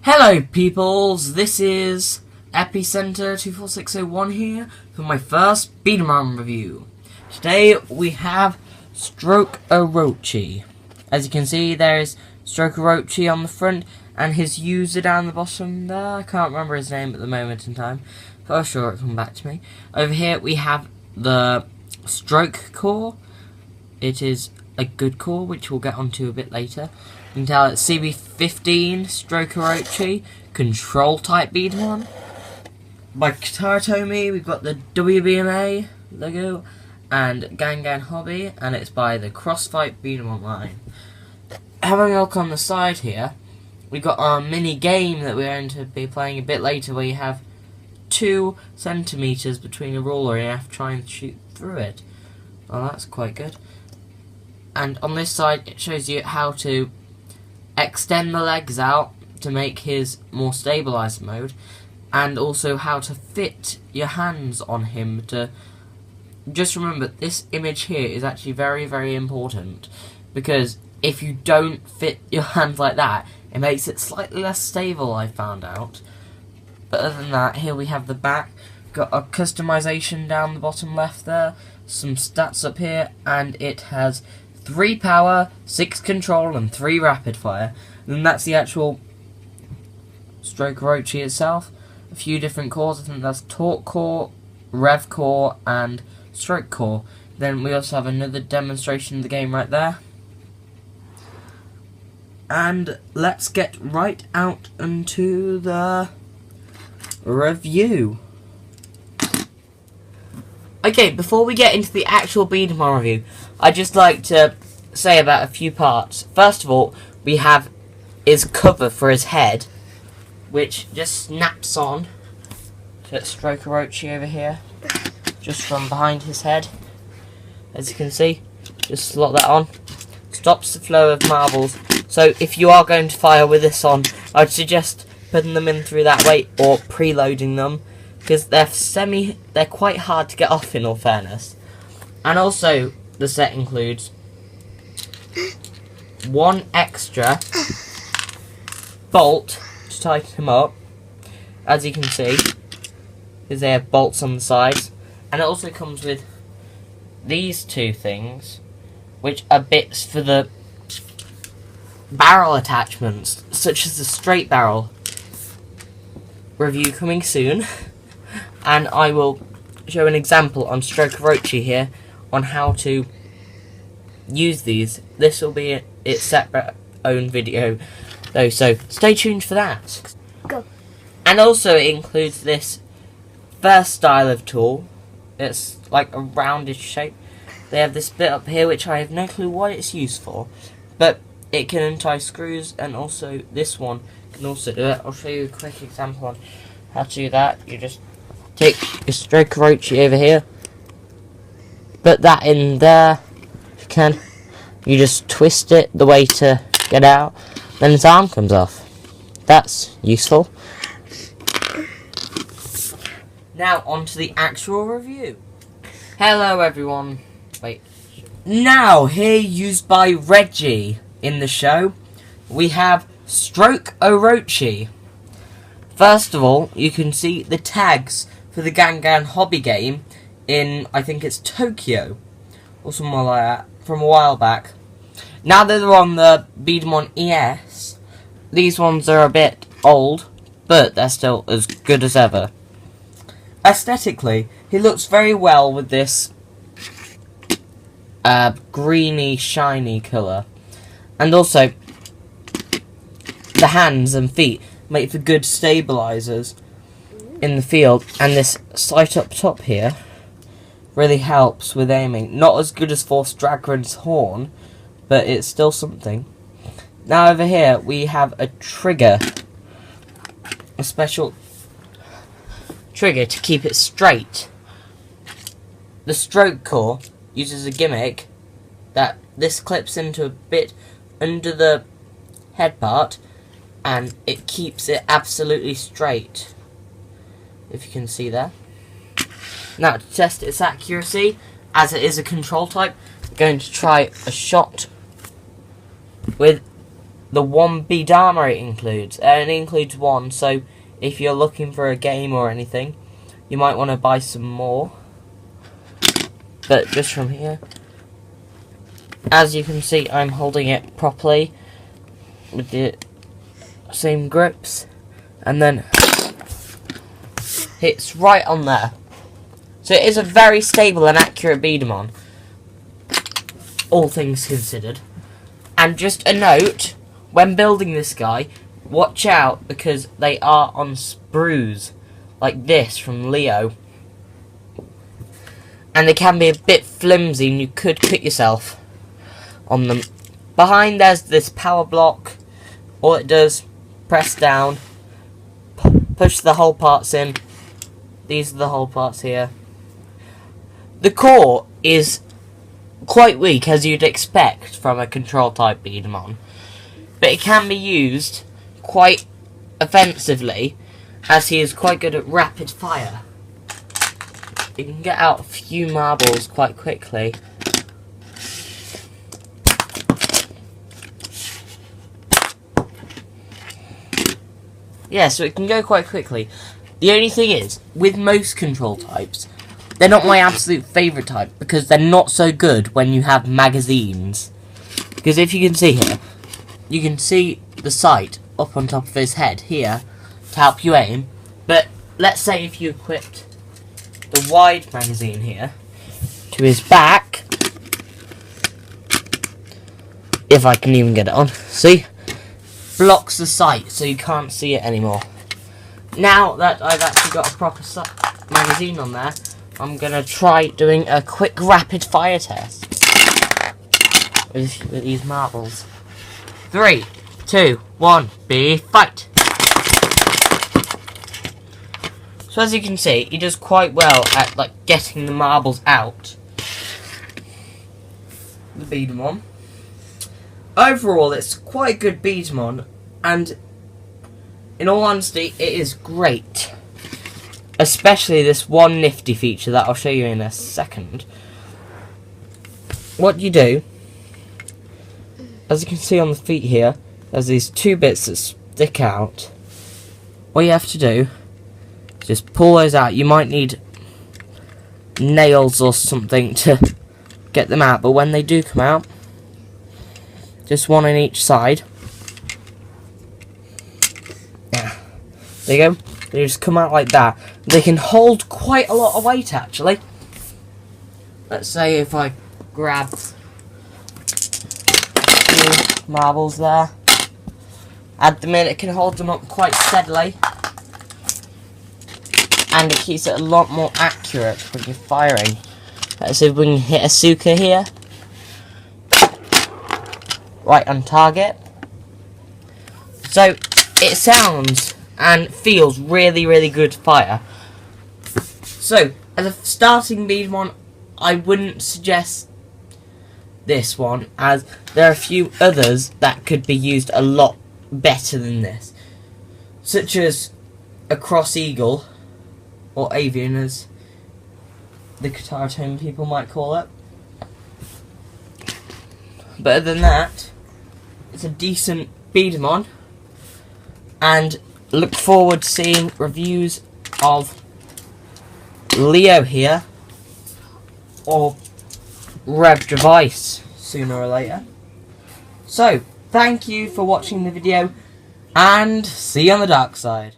Hello peoples, this is Epicenter 24601 here for my first B-Daman review. Today we have Stroke Orochi. As you can see, there's Stroke Orochi on the front and his user down the bottom there. I can't remember his name at the moment in time, but I'm sure it'll come back to me. Over here we have the Stroke core. It is a good core, which we'll get onto a bit later. You can tell it's cb-15 Stroke Orochi, control type B-Daman. By Tomy, we've got the WBMA logo and Gangan Hobby, and it's by the Crossfight B-Daman line. Having a look on the side here, we've got our mini game that we're going to be playing a bit later, where you have 2 centimeters between a ruler and you have to try and shoot through it. Well, that's quite good. And on this side, it shows you how to extend the legs out to make his more stabilized mode, and also how to fit your hands on him. To just remember, this image here is actually very, very important, because if you don't fit your hands like that, it makes it slightly less stable, I found out. But other than that, here we have the back. Got a customization down the bottom left there, some stats up here, and it has 3 power, 6 control, and 3 rapid fire. And that's the actual Stroke Orochi itself. A few different cores. I think that's Torque Core, Rev Core, and Stroke Core. Then we also have another demonstration of the game right there. And let's get right out into the review. Okay, before we get into the actual B-Daman review, I'd just like to say about a few parts. First of all, we have his cover for his head, which just snaps on to Stroke Orochi over here, just from behind his head. As you can see, just slot that on. Stops the flow of marbles. So if you are going to fire with this on, I'd suggest putting them in through that way or preloading them, because they're quite hard to get off, in all fairness. And also, the set includes 1 extra bolt to tighten him up, as you can see, because they have bolts on the sides. And it also comes with these 2 things, which are bits for the barrel attachments, such as the straight barrel. Review coming soon. And I will show an example on Stroke Orochi here on how to use these. This will be its separate own video though, so stay tuned for that. Go. And also it includes this first style of tool. It's like a roundish shape. They have this bit up here which I have no clue what it's used for, but it can untie screws, and also this one can also do it. I'll show you a quick example on how to do that. You just take your Stroke Orochi over here, put that in there if you can. You just twist it the way to get out, then his arm comes off. That's useful. Now on to the actual review. Hello everyone. Wait. Now here used by Reggie in the show, we have Stroke Orochi. First of all, you can see the tags for the Gangan Hobby game in, I think it's Tokyo, or somewhere like that, from a while back. Now that they're on the B-Daman ES, these ones are a bit old, but they're still as good as ever. Aesthetically, he looks very well with this greeny, shiny colour. And also, the hands and feet make for good stabilisers in the field, and this sight up top here really helps with aiming. Not as good as Force Dragon's horn, but it's still something. Now over here we have a trigger, a special trigger to keep it straight. The Stroke core uses a gimmick that this clips into a bit under the head part, and it keeps it absolutely straight, if you can see there. Now to test its accuracy, as it is a control type, I'm going to try a shot with the one B-Daman it includes. It includes one, so if you're looking for a game or anything, you might want to buy some more. But just from here, as you can see, I'm holding it properly with the same grips, and then hits right on there. So it is a very stable and accurate B-Daman, all things considered. And just a note, when building this guy, watch out because they are on sprues like this from Leo, and they can be a bit flimsy and you could cut yourself on them. Behind there's this power block. All it does, press down, push the hole parts in. These are the hole parts here. The core is quite weak, as you'd expect from a control type B-Daman, but it can be used quite offensively, as he is quite good at rapid fire. You can get out a few marbles quite quickly. Yeah, so it can go quite quickly. The only thing is, with most control types, they're not my absolute favourite type, because they're not so good when you have magazines. Because if you can see here, you can see the sight up on top of his head here to help you aim. But let's say if you equipped the wide magazine here to his back, if I can even get it on, see? Blocks the sight so you can't see it anymore. Now that I've actually got a proper magazine on there, I'm gonna try doing a quick rapid fire test with these marbles. 3, 2, 1, be fight! So as you can see, he does quite well at like getting the marbles out. The B-Daman. Overall, it's quite a good B-Daman, and in all honesty, it is great. Especially this one nifty feature that I'll show you in a second. What you do, as you can see on the feet here, there's these two bits that stick out. What you have to do is just pull those out. You might need nails or something to get them out, but when they do come out, just one on each side. Yeah, there you go. They just come out like that. They can hold quite a lot of weight, actually. Let's say if I grab a few marbles there, add them in, it can hold them up quite steadily. And it keeps it a lot more accurate when you're firing. Let's see if we can hit a Suka here. Right on target. So, it sounds and feels really, really good to fire. So, as a starting B-Daman, I wouldn't suggest this one, as there are a few others that could be used a lot better than this. Such as a Cross Eagle, or Avian as the Guitar Tone people might call it. But other than that, it's a decent B-Daman, and look forward to seeing reviews of Leo here or Rev Device sooner or later. So, thank you for watching the video, and see you on the dark side.